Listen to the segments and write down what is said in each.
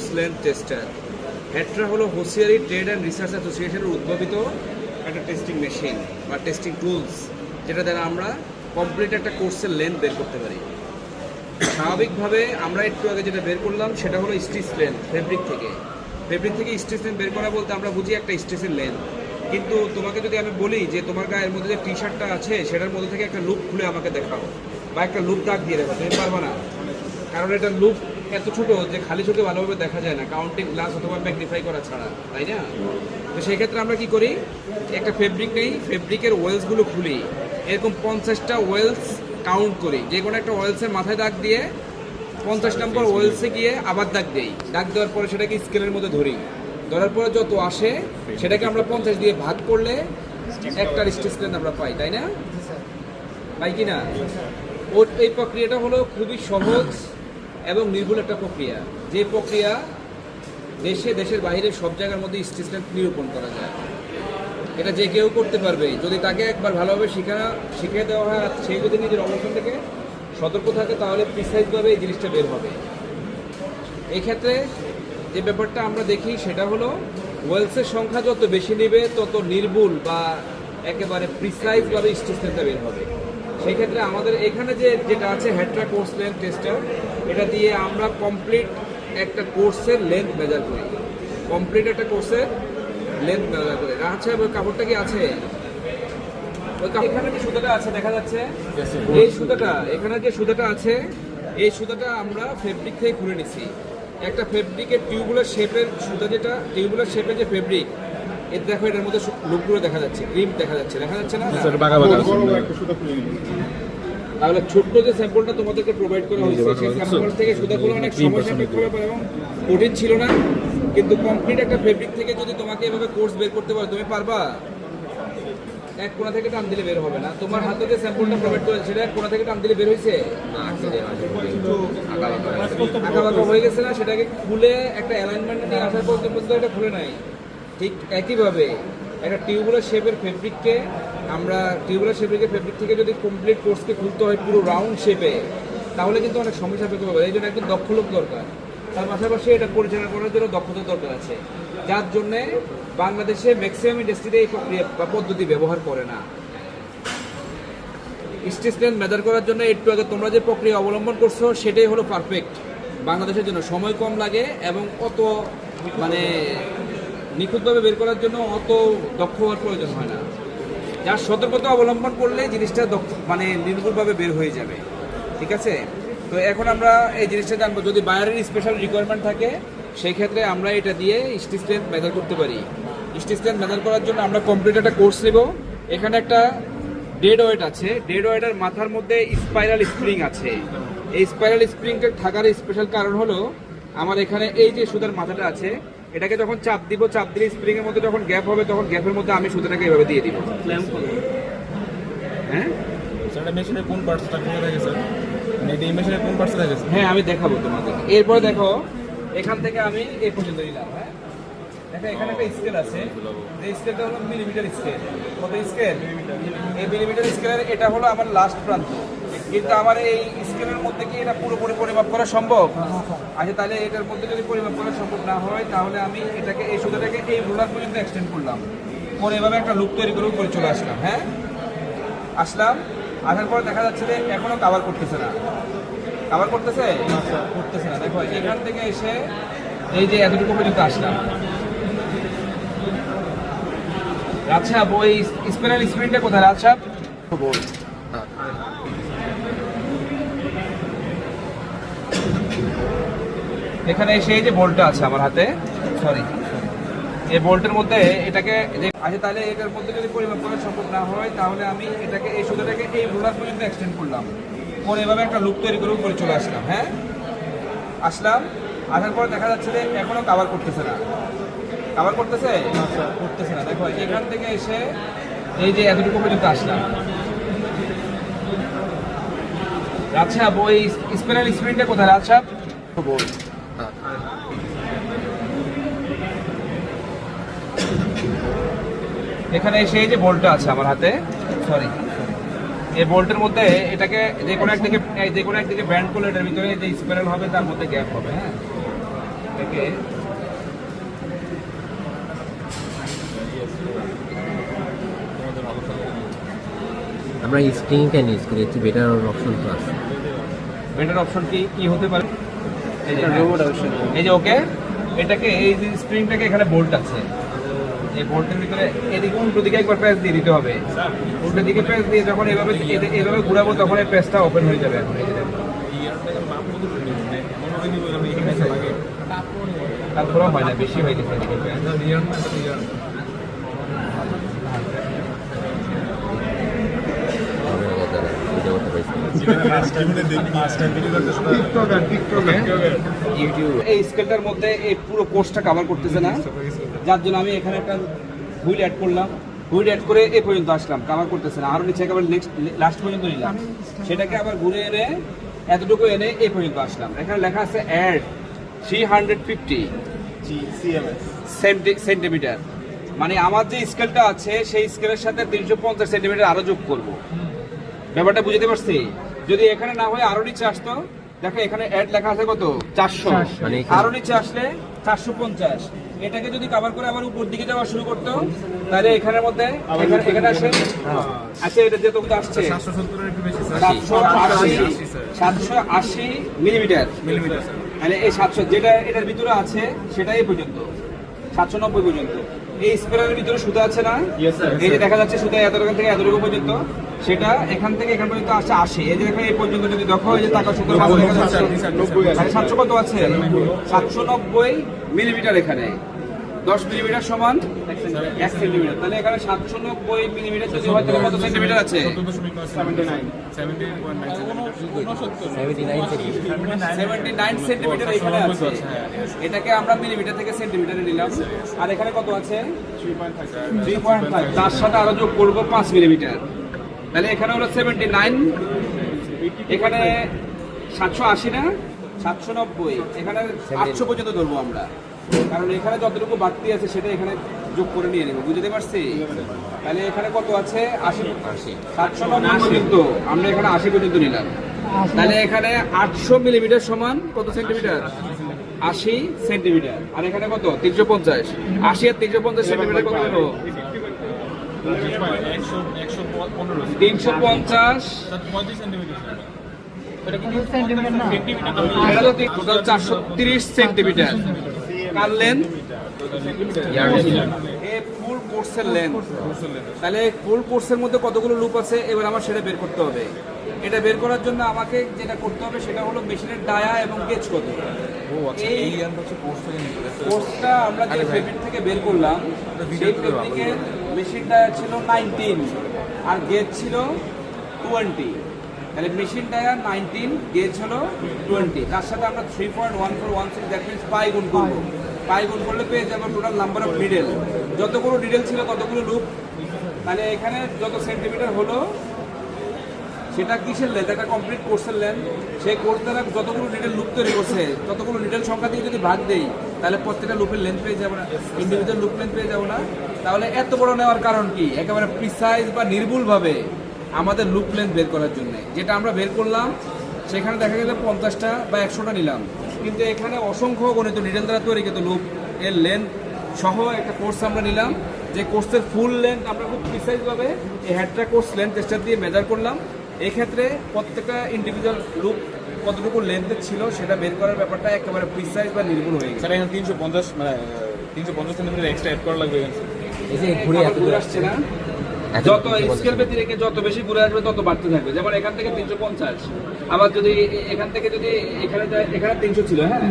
Course length tester. হেট্রা হলো hosiery trade and research অ্যাসোসিয়েশনের উদ্ভাবিত একটা টেস্টিং মেশিন বা টেস্টিং টুলস, যেটা দ্বারা আমরা কমপ্লিট একটা কোর্সের লেন্থ বের করতে পারি। স্বাভাবিকভাবে আমরা একটু আগে যেটা বের করলাম সেটা হলো স্টিচ লেন্থ। ফেব্রিক থেকে স্টিচ লেন্থ বের করা বলতে আমরা বুঝি একটা স্টিচের লেন্থ। কিন্তু তোমাকে যদি আমি বলি যে তোমার গায়ের মধ্যে যে টি শার্টটা আছে সেটার মধ্যে থেকে একটা লুপ খুলে আমাকে দেখাও বা একটা লুপ দাগ দিয়ে দেখাও, তুমি পারবে না। কারণ এটা লুপ এত ছোট যে খালি চোখে ভালোভাবে দেখা যায় না, কাউন্টিং গ্লাস অথবা ম্যাগনিফাই করা ছাড়া, তাই না? তো সেই ক্ষেত্রে আমরা কি করি, একটা ফেব্রিক নেই, ফেব্রিকের ওয়েলসগুলো খুলি, এরকম 50টা ওয়েলস কাউন্ট করি, যে কোনো একটা ওয়েলসের মাথায় দাগ দিয়ে 50 নম্বর ওয়েলসে গিয়ে আবার দাগ দিই। দাগ দেওয়ার পরে সেটাকে স্কেলের মধ্যে ধরি, ধরার পরে যত আসে সেটাকে আমরা 50 দিয়ে ভাগ করলে একটা স্টিচ লেন্থ আমরা পাই, তাই না? পাই কি না? এই প্রক্রিয়াটা হলো খুবই সহজ এবং নির্ভুল একটা প্রক্রিয়া, যে প্রক্রিয়া দেশের বাইরে সব জায়গার মধ্যে স্টিচ লেন্থ নিরূপণ করা যায়। এটা যে কেউ করতে পারবে যদি তাকে একবার ভালোভাবে শিখিয়ে দেওয়া হয়, আর সেই যদি নিজের অবস্থান থেকে সতর্ক থাকে তাহলে প্রিসাইজভাবে এই জিনিসটা বের হবে। এই ক্ষেত্রে যে ব্যাপারটা আমরা দেখি সেটা হলো ওয়েলসের সংখ্যা যত বেশি নেবে তত নির্ভুল বা একেবারে প্রিসাইজভাবে স্টিচ লেন্থটা বের হবে। সেই ক্ষেত্রে আমাদের এখানে যেটা আছে হেট্রা কোর্স লেন্থ টেস্টার, এটা দিয়ে আমরা কমপ্লিট একটা কোর্সের লেন্থ মেজার করি, কমপ্লিট একটা কোর্সের লেন্থ মেজার করে। আচ্ছা, ওই কাপড়টা কি আছে? ওই এখানে যে সুতাটা আছে দেখা যাচ্ছে, এই সুতাটা এখানে যে সুতাটা আছে, এই সুতাটা আমরা ফেব্রিক থেকে খুলে নিছি। একটা ফেব্রিকের টিউবুলার শেপের সুতা, যেটা টিউবুলার শেপের যে ফেব্রিক, এর দেখো এটার মধ্যে লুপগুলো দেখা যাচ্ছে, ক্রিম দেখা যাচ্ছে না? তাহলে ছোট্ট যে স্যাম্পলটা তোমাদেরকে প্রোভাইড করা হয়েছে সেই স্যাম্পল থেকে সুতাগুলো অনেক সময় সাপেক্ষ এবং কঠিন ছিল না, কিন্তু কমপ্লিট একটা ফেব্রিক থেকে যদি তোমাকে এভাবে কোর্স বের করতে পারো, তুমি পারবা? এক কোণা থেকে টান দিলে বের হবে না। তোমার হাতে যে স্যাম্পলটা প্রোভাইড করেছে সেটা এক কোণা থেকে টান দিলে বের হয়েছে, আঁকাবাঁকা হয়ে গেছে না? সেটাকে খুলে একটা অ্যালাইনমেন্ট নিয়ে আসার পর এটা খুলে নাই। ঠিক একইভাবে একটা টিউবুলার শেপের ফেব্রিককে আমরা ফেব্রিক থেকে যদি কমপ্লিট কোর্সকে খুলতে হয় পুরো রাউন্ড শেপে, তাহলে কিন্তু অনেক সমস্যা পেতে হবে। এই জন্য একদম দক্ষ লোক দরকার, তার পাশাপাশি এটা পরিচালনা করার জন্য দক্ষতা দরকার আছে, যার জন্যে বাংলাদেশে ম্যাক্সিমাম ইন্ডাস্ট্রিতে এই প্রক্রিয়া বা পদ্ধতি ব্যবহার করে না। স্টিচ লেন্থ মেজার করার জন্য একটু আগে তোমরা যে প্রক্রিয়া অবলম্বন করছো সেটাই হলো পারফেক্ট বাংলাদেশের জন্য। সময় কম লাগে এবং অত নিখুঁতভাবে বের করার জন্য অত দক্ষ হওয়ার প্রয়োজন হয় না। যার সতর্কতা অবলম্বন করলে জিনিসটা নির্ভুলভাবে বের হয়ে যাবে। ঠিক আছে? তো এখন আমরা এই জিনিসটা জানবো, যদি বায়ারের স্পেশাল রিকোয়ারমেন্ট থাকে সেই ক্ষেত্রে আমরা এটা দিয়ে স্টিচ লেন্থ মেজার করতে পারি। স্টিচ লেন্থ মেজার করার জন্য আমরা কমপ্লিট একটা কোর্স নেব। এখানে একটা ডেড ওয়েট আছে, ডেড ওয়েটের মাথার মধ্যে স্পাইরাল স্প্রিং আছে। এই স্পাইরাল স্প্রিংটা থাকার স্পেশাল কারণ হলো আমার এখানে এই যে সুতার মাথাটা আছে, এটাকে যখন চাপ দিলে স্প্রিং এর মধ্যে যখন গ্যাপ হবে তখন গ্যাপের মধ্যে আমি সুতাটাকে এভাবে দিয়ে দিব। হ্যাঁ, সেটা মেশিনের কোন পার্টসটা কোথায় থাকে স্যার? এই মেশিনের কোন পার্টসটা থাকে? হ্যাঁ আমি দেখাবো তোমাদের। এরপরে দেখো এখান থেকে আমি এই পর্যন্ত নিলাম। হ্যাঁ দেখো এখানে একটা স্কেল আছে, এই স্কেলটা হলো মিলিমিটার স্কেল। কত স্কেল? এই মিলিমিটার স্কেলের এটা হলো আমার লাস্ট প্রান্ত। কিন্তু আমার এই স্কেলের মধ্যে কি এটা পুরোপুরি পরিমাপ করা সম্ভব? আচ্ছা, তাহলে এটার মধ্যে যদি পরিমাপ করা সম্ভব না হয় তাহলে আমি এটাকে এই সুতাটাকে এই রুলার পর্যন্ত এক্সটেন্ড করলাম, পরে এভাবে একটা লুপ তৈরি করে উপরে চলে আসলাম। হ্যাঁ আসলাম, আসার পর দেখা যাচ্ছে যে এখনো কাভার করতেছে না। করতেছে না। দেখো এখান থেকে এসে এই যে এতটুকু পর্যন্ত আসলাম। আচ্ছা, ওই স্পাইরাল স্প্রিংটা কোথায়? আচ্ছা, এখানে এসে এই যে বোল্টটা আছে আমার হাতে, সরি, এই বোল্টের মধ্যে এটাকে আচ্ছা, তাহলে এটার মধ্যে যদি পরিমাপ করা সম্ভব না হয় তাহলে আমি এটাকে এই সুতাটাকে এই রুলার পর্যন্ত এক্সটেন্ড করলাম, পরে এভাবে একটা লুপ তৈরি করে উপরে চলে আসলাম। হ্যাঁ আসলাম, আসার পর দেখা যাচ্ছে যে এখনো কাভার করতেছে না। করতেছে না। দেখো এখান থেকে এসে এই যে এতটুকু পর্যন্ত আসলাম। আচ্ছা, ওই স্পাইরাল স্প্রিংটা কোথায়? আচ্ছা, এখানে এসে এই যে বোল্টটা আছে আমার হাতে, সরি, এই বোল্টের মধ্যে এটাকে যে কোনো একদিকে ব্যান্ড করলে এটার ভিতরে যে স্পাইরাল হবে তার মধ্যে গ্যাপ হবে। হ্যাঁ এটাকে আমরা স্প্রিং কেন ইউজ করি, একটু বেটার অপশন তো আছে। বেটার অপশন কি হতে পারে? এই যে ওকে, এটাকে এই যে স্প্রিংটাকে এখানে বোল্ট আছে, এই বোল্টের ভিতরে এদিকে উল্টো দিকে একবার প্রেস দিয়ে দিতে হবে। উল্টো দিকে প্রেস দিয়ে যখন এভাবে ঘুরাবো তখন এই প্রেসটা ওপেন হয়ে যাবে। এখন এই যে তারপরেও হয় না, বেশি হয়ে গেছে এদিকে press। এই স্কেলটার মধ্যে এই পুরো কোর্সটা কভার করতেছে না, যার জন্য আমি এখানে একটা হুইল অ্যাড করলাম। হুইল অ্যাড করে এ পর্যন্ত আসলাম, কভার করতেছে না। আরও নিচে একেবারে নেক্সট লাস্ট পর্যন্ত নিলাম, সেটাকে আবার ঘুরে এনে এতটুকু এনে এ পর্যন্ত আসলাম। এখানে লেখা আছে অ্যাড 350 সেন্টিমিটার, মানে আমার যে স্কেলটা আছে সেই স্কেলের সাথে 350 সেন্টিমিটার আরো যোগ করব। ব্যাপারটা বুঝতে পারছি? যদি এখানে না হয় আরো নিচে আসতো, দেখো এখানে অ্যাড লেখা আছে কত 400, মানে আরো নিচে আসলে 450। এটাকে যদি কভার করে আবার উপর দিকে যাওয়া শুরু করতো, তাহলে এখানের মধ্যে এখানে আসে আচ্ছা, এটা যেহেতু আসছে 780 মিলিমিটার, মানে এই 700 যেটা এটার ভিতরে আছে সেটাই এই পর্যন্ত 790 পর্যন্ত। এই স্পেয়ারের ভিতরে সুতা আছে না, এই যে দেখা যাচ্ছে সুতা এতটুকু থেকে এতটুকু পর্যন্ত, সেটা এখান থেকে এখান পর্যন্ত আসছে 80। এই যে দেখো এই পর্যন্ত যদি দেখো, এই যে টাকা সুতা 700 কত আছে, 790 মিলিমিটার। এখানে 10 মিলিমিটার সমান 1 সেন্টিমিটার, তাহলে এখানে 790 মিলিমিটার যদি হয় তাহলে কত সেন্টিমিটার আছে? 79 সেন্টিমিটার এখানে আছে। এটাকে আমরা মিলিমিটার থেকে সেন্টিমিটারে নিলাম। আর এখানে কত আছে? 3.5। তার সাথে আরো যোগ করব 5 মিলিমিটার, তাহলে এখানে হলো 79। এখানে 780 না 790, এখানে 800 পর্যন্ত ধরবো আমরা, কারণ এখানে যতটুকু বাড়তি আছে সেটা এখানে যোগ করে নিয়ে নেবো। বুঝতে পারছি? তাহলে এখানে কত আছে? 80। 790 পর্যন্ত আমরা এখানে 80 পর্যন্ত নিলাম, তাহলে এখানে 800 মিলিমিটার সমান কত সেন্টিমিটার? 80 সেন্টিমিটার। আর এখানে কত? 350। 80 আর 350 সেন্টিমিটার কত হলো? 350। এটা তো টোটাল 430 সেন্টিমিটার। কার লেন্থ? ফুল কোর্সের লেন্থ। তাহলে ফুল কোর্সের মধ্যে কতগুলো লুপ আছে এবার আমার সেটা বের করতে হবে। এটা বের করার জন্য আমাকে যেটা করতে হবে সেটা হলো মেশিনের ডায়া এবং গেজ কত। এই কোর্সটা আমরা যে ফেব্রিক থেকে বের করলাম, সেই ফেব্রিকের মেশিন ডায়া ছিল 19 আর গেজ ছিল 20। তাহলে মেশিন ডায়া 19, গেজ হলো 20। তার সাথে আমরা 3.1416, দ্যাট মিনস পাই গুণ করবো। পাই গুণ করলে পেয়ে যাবো টোটাল নাম্বার অফ নিডেল। যতগুলো নিডেল ছিল ততগুলো লুপ, মানে এখানে যত সেন্টিমিটার হলো সেটা কিসের লেন্থ? একটা কমপ্লিট কোর্সের লেন্থ। সেই কোর্স দ্বারা যতগুলো নিডেল লুপ তৈরি করছে ততগুলো নিডেল সংখ্যা দিয়ে যদি ভাগ দেই, তাহলে প্রত্যেকটা লুপের লেন্থ পেয়ে যাবো না, ইন্ডিভিজুয়াল লুপ লেন্থ পেয়ে যাবো না। তাহলে এত বড় নেওয়ার কারণ কি? একেবারে প্রিসাইজ বা নির্ভুলভাবে আমাদের লুপ লেন্থ বের করার জন্য। যেটা আমরা বের করলাম সেখানে দেখা গেল 50টা বা 100টা নিলাম, কিন্তু এখানে অসংখ্য গণিত নিডেল দ্বারা তৈরি কিন্তু লুপ এর লেন্থ সহ একটা কোর্স আমরা নিলাম। যে কোর্সের ফুল লেন্থ আমরা খুব প্রিসাইজভাবে এই হেডটা কোর্স লেন্থ টেস্টার দিয়ে মেজার করলাম। এক্ষেত্রে প্রত্যেকটা ইন্ডিভিজুয়াল লুপ কতটুকু লেন্থে ছিল সেটা বের করার ব্যাপারটা একেবারে প্রিসাইজ বা নির্ভুল হয়ে গেছে। স্যার এখানে 350 মানে 350 সেন্টিমিটার এক্সট্রা অ্যাড করা লাগবে। এই যে ঘুরে এত দূর আসছে না, যত স্কেল ব্যতি রেখে যত বেশি ঘুরে আসবে তত বাড়তে থাকবে। যেমন এখান থেকে 350, আবার যদি এখান থেকে যদি এখানে যায়, এখানে 300 ছিল, হ্যাঁ,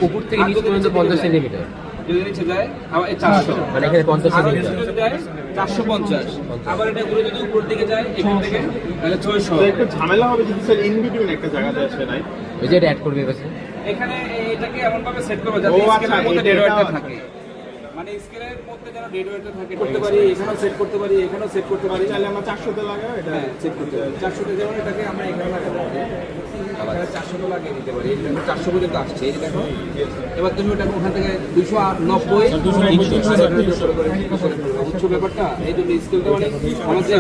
উপর থেকে নিচ পর্যন্ত 50 সেন্টিমিটার। যদি নিচে যায় আবার 400, মানে এখানে 50 সেন্টিমিটার যায় 450। আবার এটা ঘুরে যদি উপর দিকে যায় এখান থেকে, তাহলে 600। একটু ঝামেলা হবে যদি স্যার ইন বিটুইন একটা জায়গাতে আসে নাই। ওই যে এটা অ্যাড করবে এবারে এখানে এটাকে এমন ভাবে সেট করবে যাতে স্কেলের মধ্যে ডেড ওয়েটটা থাকে, মানে স্কেলের মধ্যে যেন ডেড ওয়েটটা থাকে। করতে পারি, এখানেও সেট করতে পারি, এখানেও সেট করতে পারি। চাইলে আমরা 400-তে লাগাও এটা। হ্যাঁ, সেট করতে পারি 400-তে, যেমন এটাকে আমরা এখানে লাগাবো, এখানে 400 লাগিয়ে দিতে পারি। এই 400 পর্যন্ত আসছে, এই যে দেখো। এবার তুমি ওটাকে ওখান থেকে 290 উচ্চ ব্যাপারটা এই জন্য স্কেলটা মানে আমাদের